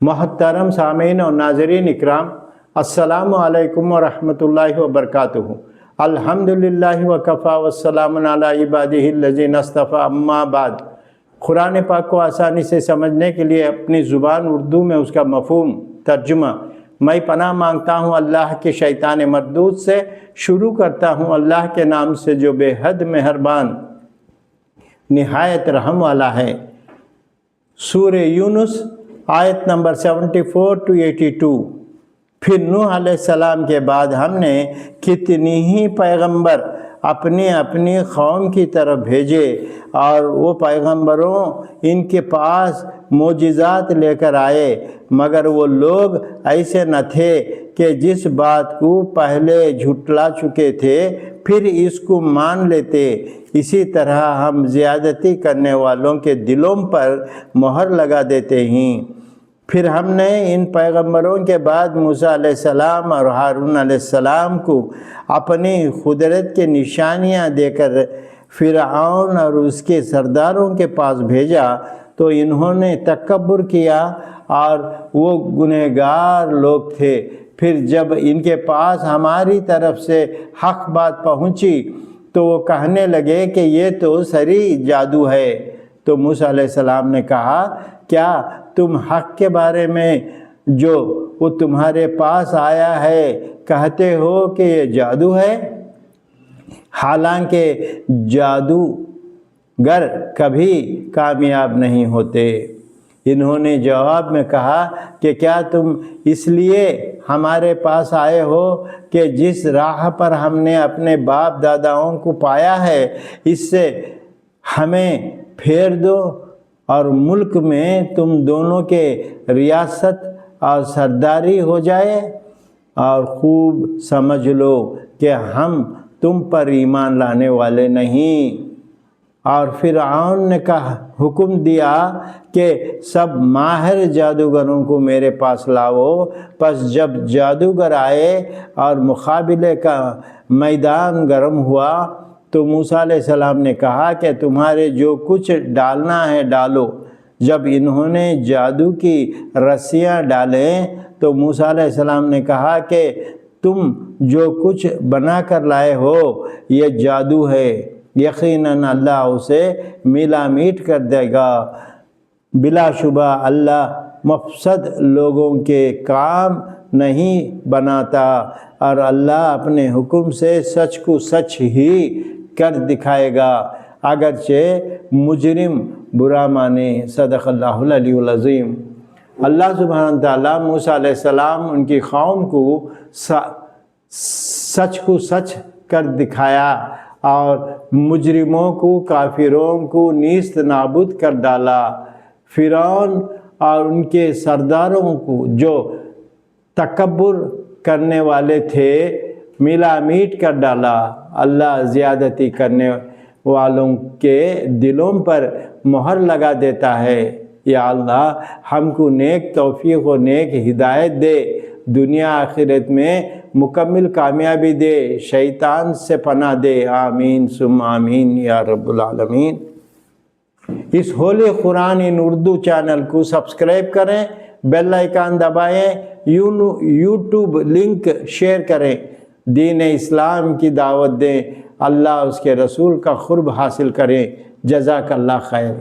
محترم سامعین اور ناظرین اکرام، السلام علیکم ورحمۃ اللہ وبرکاتہ۔ الحمدللہ وکفیٰ والسلام علی عبادہ الذین اصطفیٰ، اما بعد۔ قرآن پاک کو آسانی سے سمجھنے کے لیے اپنی زبان اردو میں اس کا مفہوم ترجمہ میں پناہ مانگتا ہوں اللہ کے شیطان مردود سے۔ شروع کرتا ہوں اللہ کے نام سے جو بے حد مہربان نہایت رحم والا ہے۔ سورہ یونس آیت نمبر 74 to 82۔ پھر نوح علیہ السلام کے بعد ہم نے کتنی ہی پیغمبر اپنی اپنی قوم کی طرف بھیجے، اور وہ پیغمبروں ان کے پاس معجزات لے کر آئے، مگر وہ لوگ ایسے نہ تھے کہ جس بات کو پہلے جھٹلا چکے تھے پھر اس کو مان لیتے۔ اسی طرح ہم زیادتی کرنے والوں کے دلوں پر مہر لگا دیتے ہیں۔ پھر ہم نے ان پیغمبروں کے بعد موسیٰ علیہ السلام اور ہارون علیہ السلام کو اپنی قدرت کے نشانیاں دے کر فرعون اور اس کے سرداروں کے پاس بھیجا، تو انہوں نے تکبر کیا اور وہ گنہگار لوگ تھے۔ پھر جب ان کے پاس ہماری طرف سے حق بات پہنچی تو وہ کہنے لگے کہ یہ تو صریح جادو ہے۔ تو موسیٰ علیہ السلام نے کہا، کیا تم حق کے بارے میں جو وہ تمہارے پاس آیا ہے کہتے ہو کہ یہ جادو ہے؟ حالانکہ جادوگر کبھی کامیاب نہیں ہوتے۔ انہوں نے جواب میں کہا کہ کیا تم اس لیے ہمارے پاس آئے ہو کہ جس راہ پر ہم نے اپنے باپ داداؤں کو پایا ہے اس سے ہمیں پھیر دو، اور ملک میں تم دونوں کے ریاست اور سرداری ہو جائے، اور خوب سمجھ لو کہ ہم تم پر ایمان لانے والے نہیں۔ اور فرعون نے حکم دیا کہ سب ماہر جادوگروں کو میرے پاس لاؤ۔ پس جب جادوگر آئے اور مقابلے کا میدان گرم ہوا تو موسیٰ علیہ السلام نے کہا کہ تمہارے جو کچھ ڈالنا ہے ڈالو۔ جب انہوں نے جادو کی رسیاں ڈالیں تو موسیٰ علیہ السلام نے کہا کہ تم جو کچھ بنا کر لائے ہو یہ جادو ہے، یقیناً اللہ اسے ملا میٹ کر دے گا۔ بلا شبہ اللہ مفسد لوگوں کے کام نہیں بناتا، اور اللہ اپنے حکم سے سچ کو سچ ہی کر دکھائے گا، اگرچہ مجرم برا مانے۔ صدق اللہ العلی العظیم۔ اللہ سبحانہ تعالیٰ موسیٰ علیہ السلام ان کی قوم کو سچ کو سچ کر دکھایا اور مجرموں کو، کافروں کو نیست نابود کر ڈالا۔ فرعون اور ان کے سرداروں کو جو تکبر کرنے والے تھے ملا میٹ کر ڈالا۔ اللہ زیادتی کرنے والوں کے دلوں پر مہر لگا دیتا ہے۔ یا اللہ ہم کو نیک توفیق و نیک ہدایت دے، دنیا آخرت میں مکمل کامیابی دے، شیطان سے پناہ دے، آمین ثم آمین یا رب العالمین۔ اس holy Quran in Urdu channel کو سبسکرائب کریں، بیل آئیکن دبائیں، یوٹیوب لنک شیئر کریں، دین اسلام کی دعوت دیں، اللہ اس کے رسول کا قرب حاصل کریں۔ جزاک اللہ خیر۔